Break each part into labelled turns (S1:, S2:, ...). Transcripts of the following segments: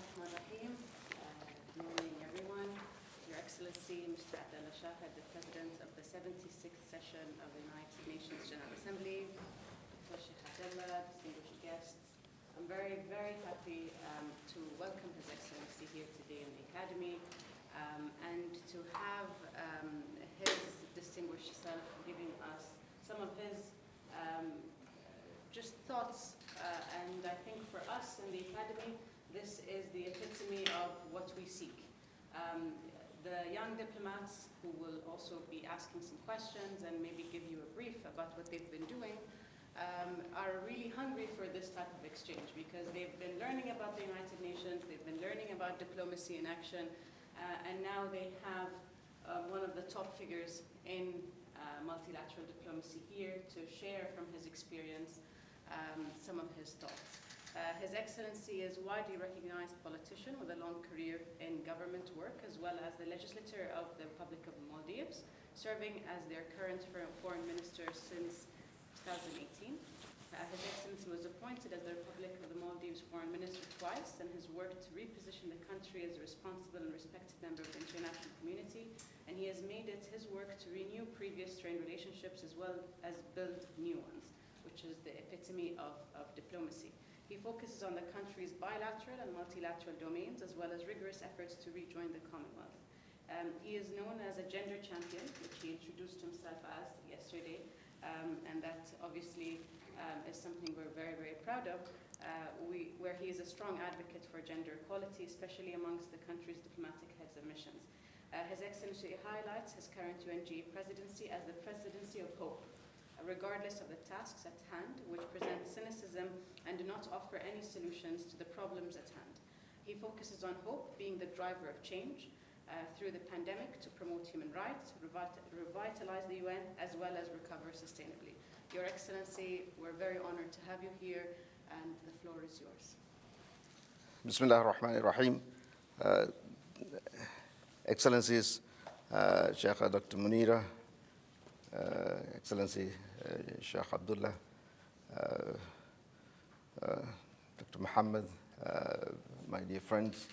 S1: Bismillahirrahmanirrahim. Good morning, everyone. Your Excellency, Mr. Abdullah Shahid, the President of the 76th session of the United Nations General Assembly, Dr. Sheikh Abdallah, distinguished guests. I'm very, very happy to welcome His Excellency here today in the Academy and to have his distinguished self giving us some of his just thoughts. And I think for us in the Academy, this is the epitome of what we seek. The young diplomats who will also be asking some questions and maybe give you a brief about what they've been doing are really hungry for this type of exchange because they've been learning about the United Nations, they've been learning about diplomacy in action, and now they have one of the top figures in multilateral diplomacy here to share from his experience some of his thoughts. His Excellency is a widely recognized politician with a long career in government work, as well as the legislator of the Republic of the Maldives, serving as their current foreign minister since 2018. His Excellency was appointed as the Republic of the Maldives foreign minister twice, and has worked to reposition the country as a responsible and respected member of the international community, and he has made it his work to renew previous strained relationships as well as build new ones, which is the epitome of diplomacy. He focuses on the country's bilateral and multilateral domains, as well as rigorous efforts to rejoin the Commonwealth. He is known as a gender champion, which he introduced himself as yesterday, and that obviously is something we're very, very proud of, where he is a strong advocate for gender equality, especially amongst the country's diplomatic heads of missions. His Excellency highlights his current UNGA presidency as the presidency of hope, regardless of the tasks at hand, which present cynicism and do not offer any solutions to the problems at hand. He focuses on hope being the driver of change through the pandemic to promote human rights, revitalize the UN, as well as recover sustainably. Your Excellency, we're very honored to have you here, and the floor is yours.
S2: Bismillah ar-Rahman ar-Rahim. Excellencies, Sheikh Dr. Munira, Excellency Sheikh Abdullah, Dr. Muhammad, my dear friends,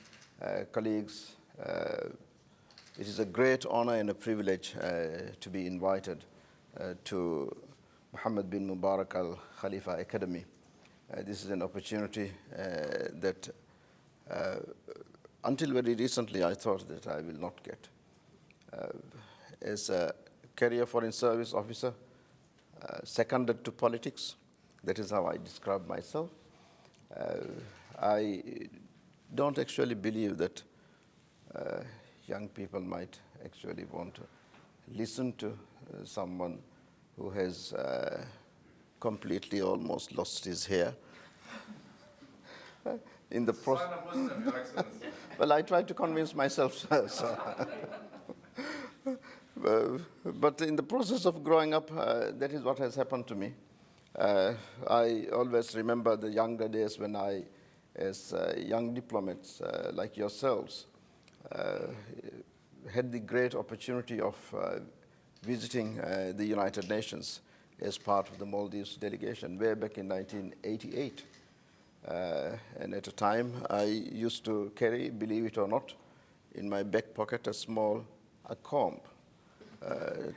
S2: colleagues, it is a great honor and a privilege to be invited to Mohammed bin Mubarak Al Khalifa Academy. This is an opportunity that until very recently I thought that I will not get. As a career foreign service officer, seconded to politics, that is how I describe myself. I don't actually believe that young people might actually want to listen to someone who has completely almost lost his hair. In the process, well, I tried to convince myself so. But in the process of growing up, that is what has happened to me. I always remember the younger days when I, as young diplomats like yourselves, had the great opportunity of visiting the United Nations as part of the Maldives delegation way back in 1988. And at a time, I used to carry, believe it or not, in my back pocket a comb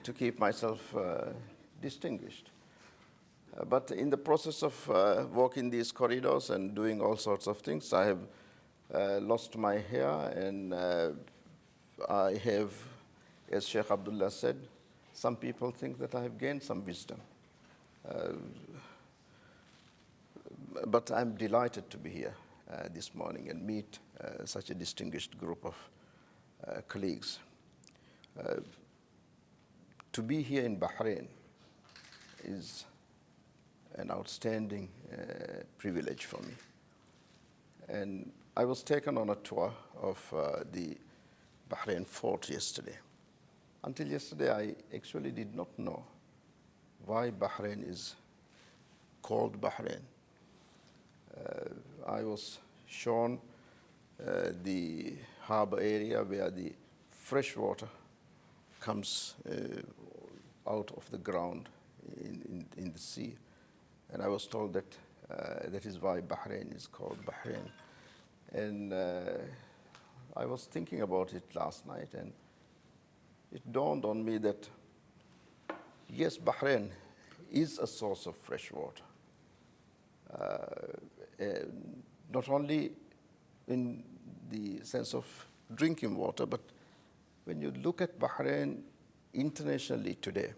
S2: to keep myself distinguished. But in the process of walking these corridors and doing all sorts of things, I have lost my hair, and I have, as Sheikh Abdullah said, some people think that I have gained some wisdom. But I'm delighted to be here this morning and meet such a distinguished group of colleagues. To be here in Bahrain is an outstanding privilege for me. And I was taken on a tour of the Bahrain fort yesterday. Until yesterday, I actually did not know why Bahrain is called Bahrain. I was shown the harbor area where the fresh water comes out of the ground in the sea. And I was told that that is why Bahrain is called Bahrain. And I was thinking about it last night, and it dawned on me that, yes, Bahrain is a source of fresh water. Not only in the sense of drinking water, but when you look at Bahrain internationally today,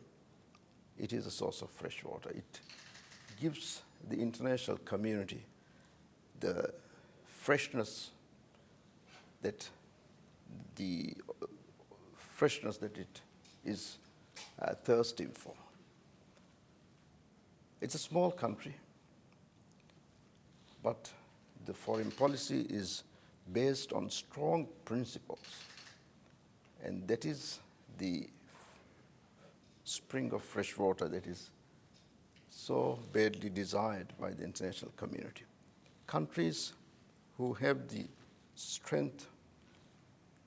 S2: it is a source of fresh water. It gives the international community the freshness that it is thirsting for. It's a small country, but the foreign policy is based on strong principles, and that is the spring of fresh water that is so badly desired by the international community. Countries who have the strength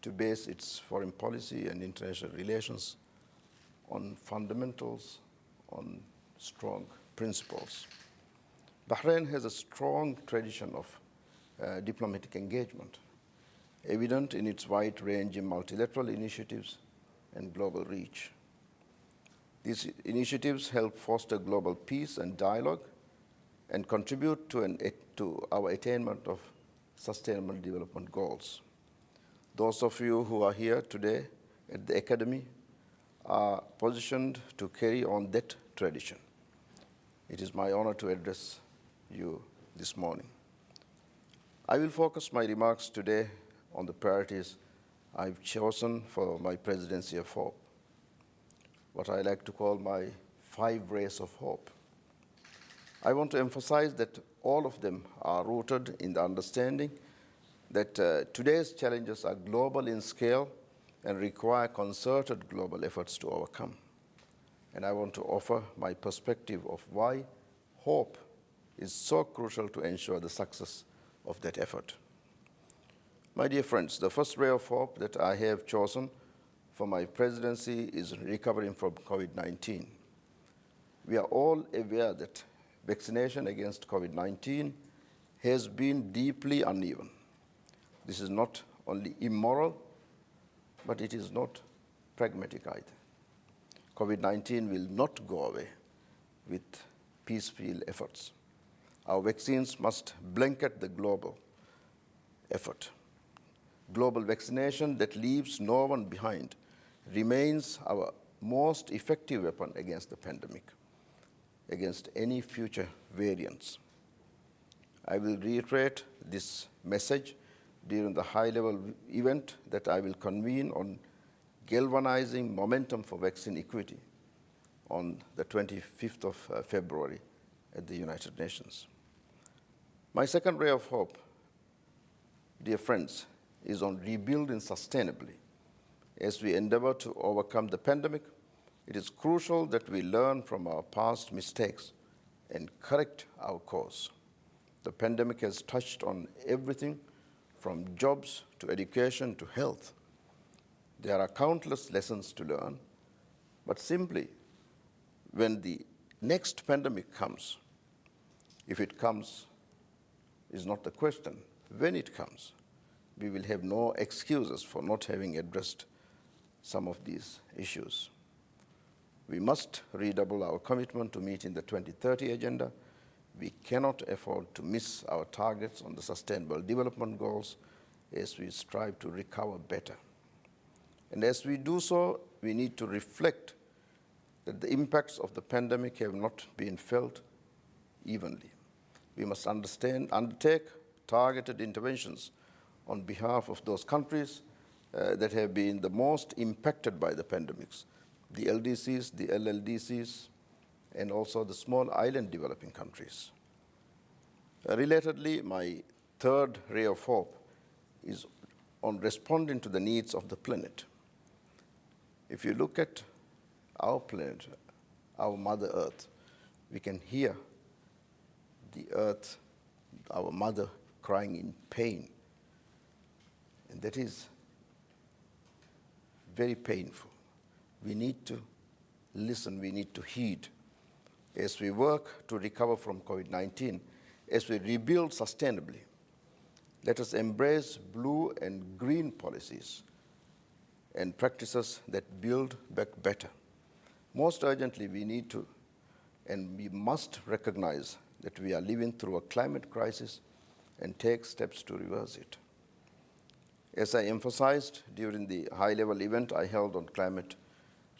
S2: to base its foreign policy and international relations on fundamentals, on strong principles. Bahrain has a strong tradition of diplomatic engagement, evident in its wide-ranging multilateral initiatives and global reach. These initiatives help foster global peace and dialogue and contribute to our attainment of sustainable development goals. Those of you who are here today at the Academy are positioned to carry on that tradition. It is my honor to address you this morning. I will focus my remarks today on the priorities I've chosen for my presidency of hope, what I like to call my 5 rays of hope. I want to emphasize that all of them are rooted in the understanding that today's challenges are global in scale and require concerted global efforts to overcome. And I want to offer my perspective of why hope is so crucial to ensure the success of that effort. My dear friends, the first ray of hope that I have chosen for my presidency is recovering from COVID-19. We are all aware that vaccination against COVID-19 has been deeply uneven. This is not only immoral, but it is not pragmatic either. COVID-19 will not go away with peaceful efforts. Our vaccines must blanket the global effort. Global vaccination that leaves no one behind remains our most effective weapon against the pandemic, against any future variants. I will reiterate this message during the high-level event that I will convene on galvanizing momentum for vaccine equity on the 25th of February at the United Nations. My second ray of hope, dear friends, is on rebuilding sustainably. As we endeavor to overcome the pandemic, it is crucial that we learn from our past mistakes and correct our course. The pandemic has touched on everything from jobs to education to health. There are countless lessons to learn, but simply when the next pandemic comes, if it comes is not the question, when it comes, we will have no excuses for not having addressed some of these issues. We must redouble our commitment to meeting the 2030 agenda. We cannot afford to miss our targets on the Sustainable Development Goals as we strive to recover better. And as we do so, we need to reflect that the impacts of the pandemic have not been felt evenly. We must undertake targeted interventions on behalf of those countries that have been the most impacted by the pandemics, the LDCs, the LLDCs, and also the small island developing countries. Relatedly, my third ray of hope is on responding to the needs of the planet. If you look at our planet, our Mother Earth, we can hear the Earth, our mother, crying in pain. And that is very painful. We need to listen, we need to heed as we work to recover from COVID-19, as we rebuild sustainably. Let us embrace blue and green policies and practices that build back better. Most urgently, we need to and we must recognize that we are living through a climate crisis and take steps to reverse it. As I emphasized during the high-level event I held on climate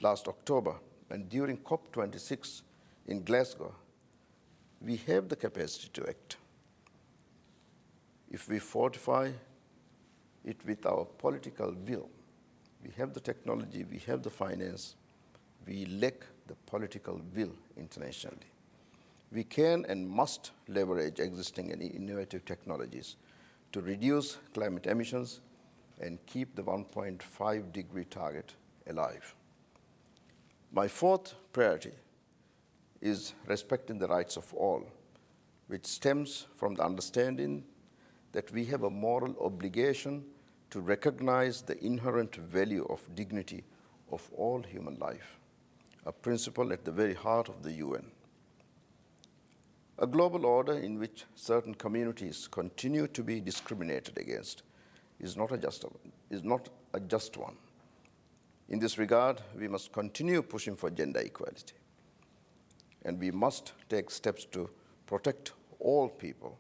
S2: last October and during COP26 in Glasgow, we have the capacity to act. If we fortify it with our political will, we have the technology, we have the finance, we lack the political will internationally. We can and must leverage existing and innovative technologies to reduce climate emissions and keep the 1.5-degree target alive. My fourth priority is respecting the rights of all, which stems from the understanding that we have a moral obligation to recognize the inherent value of dignity of all human life, a principle at the very heart of the UN. A global order in which certain communities continue to be discriminated against is not a just one. In this regard, we must continue pushing for gender equality, and we must take steps to protect all people,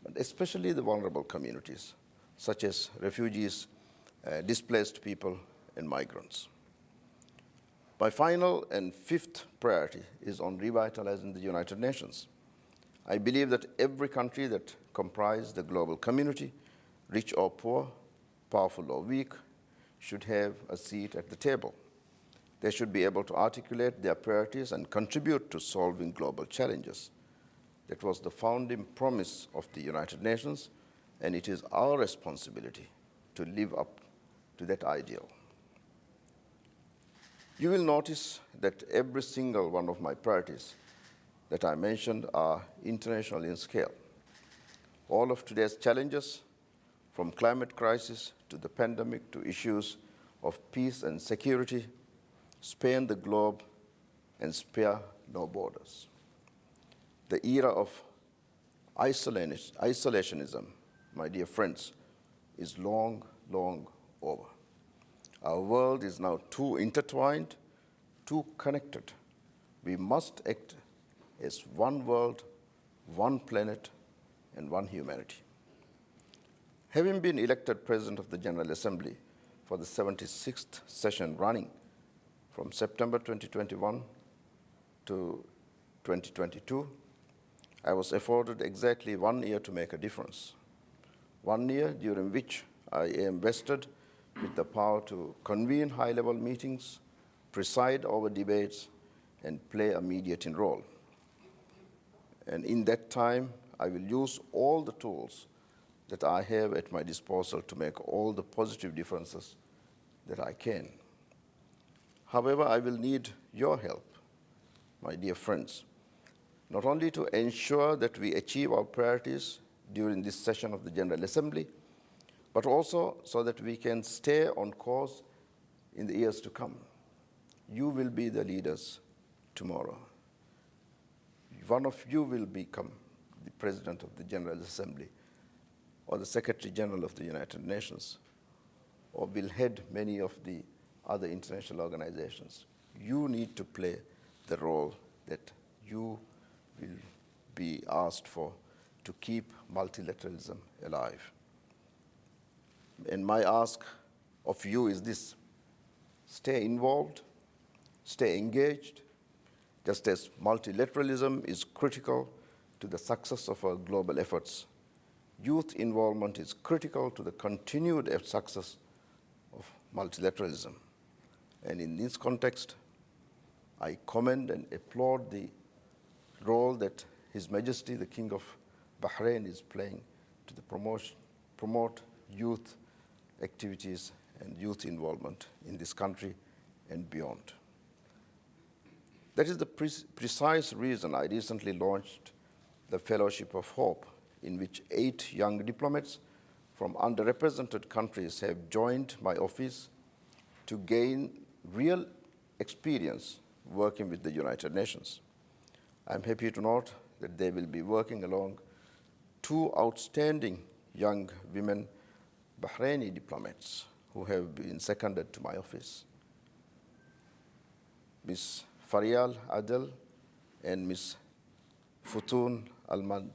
S2: but especially the vulnerable communities, such as refugees, displaced people, and migrants. My final and fifth priority is on revitalizing the United Nations. I believe that every country that comprises the global community, rich or poor, powerful or weak, should have a seat at the table. They should be able to articulate their priorities and contribute to solving global challenges. That was the founding promise of the United Nations, and it is our responsibility to live up to that ideal. You will notice that every single one of my priorities that I mentioned are international in scale. All of today's challenges, from climate crisis to the pandemic to issues of peace and security, span the globe and spare no borders. The era of isolationism, my dear friends, is long, long over. Our world is now too intertwined, too connected. We must act as one world, one planet, and one humanity. Having been elected President of the General Assembly for the 76th session running from September 2021 to 2022, I was afforded exactly 1 year to make a difference. 1 year during which I am vested with the power to convene high-level meetings, preside over debates, and play a mediating role. And in that time, I will use all the tools that I have at my disposal to make all the positive differences that I can. However, I will need your help, my dear friends, not only to ensure that we achieve our priorities during this session of the General Assembly, but also so that we can stay on course in the years to come. You will be the leaders tomorrow. One of you will become the President of the General Assembly or the Secretary General of the United Nations, or will head many of the other international organizations. You need to play the role that you will be asked for to keep multilateralism alive. And my ask of you is this: stay involved, stay engaged. Just as multilateralism is critical to the success of our global efforts, youth involvement is critical to the continued success of multilateralism. And in this context, I commend and applaud the role that His Majesty, the King of Bahrain, is playing to promote youth activities and youth involvement in this country and beyond. That is the precise reason I recently launched the Fellowship of Hope, in which 8 young diplomats from underrepresented countries have joined my office to gain real experience working with the United Nations. I'm happy to note that they will be working along 2 outstanding young women Bahraini diplomats who have been seconded to my office. Ms. Farial Adel and Ms. Futun Al-Maldi,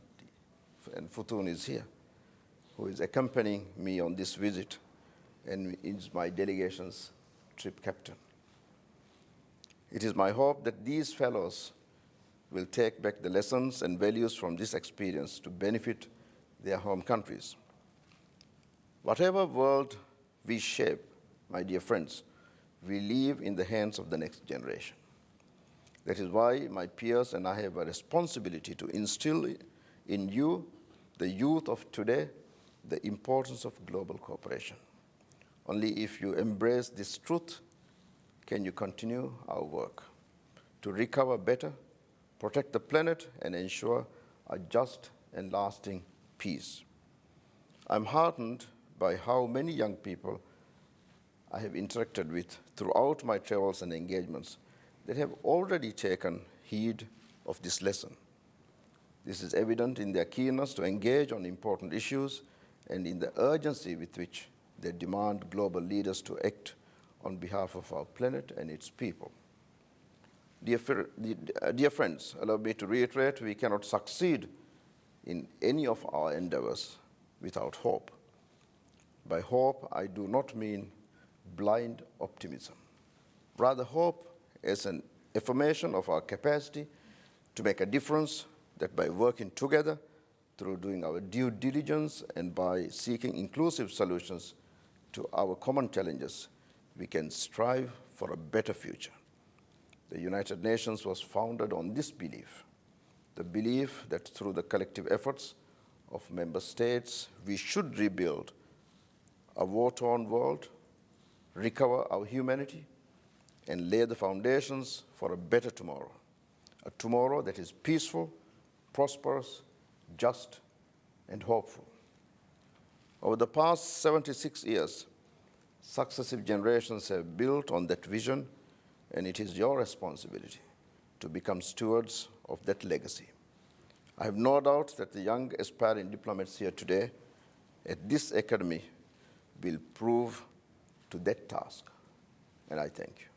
S2: and Futun is here, who is accompanying me on this visit and is my delegation's trip captain. It is my hope that these fellows will take back the lessons and values from this experience to benefit their home countries. Whatever world we shape, my dear friends, we leave in the hands of the next generation. That is why my peers and I have a responsibility to instill in you, the youth of today, the importance of global cooperation. Only if you embrace this truth can you continue our work to recover better, protect the planet, and ensure a just and lasting peace. I'm heartened by how many young people I have interacted with throughout my travels and engagements that have already taken heed of this lesson. This is evident in their keenness to engage on important issues and in the urgency with which they demand global leaders to act on behalf of our planet and its people. Dear friends, allow me to reiterate, we cannot succeed in any of our endeavors without hope. By hope, I do not mean blind optimism. Rather, hope is an affirmation of our capacity to make a difference, that by working together, through doing our due diligence and by seeking inclusive solutions to our common challenges, we can strive for a better future. The United Nations was founded on this belief, the belief that through the collective efforts of member states, we should rebuild a war-torn world, recover our humanity, and lay the foundations for a better tomorrow, a tomorrow that is peaceful, prosperous, just, and hopeful. Over the past 76 years, successive generations have built on that vision, and it is your responsibility to become stewards of that legacy. I have no doubt that the young aspiring diplomats here today at this academy will prove to that task, and I thank you.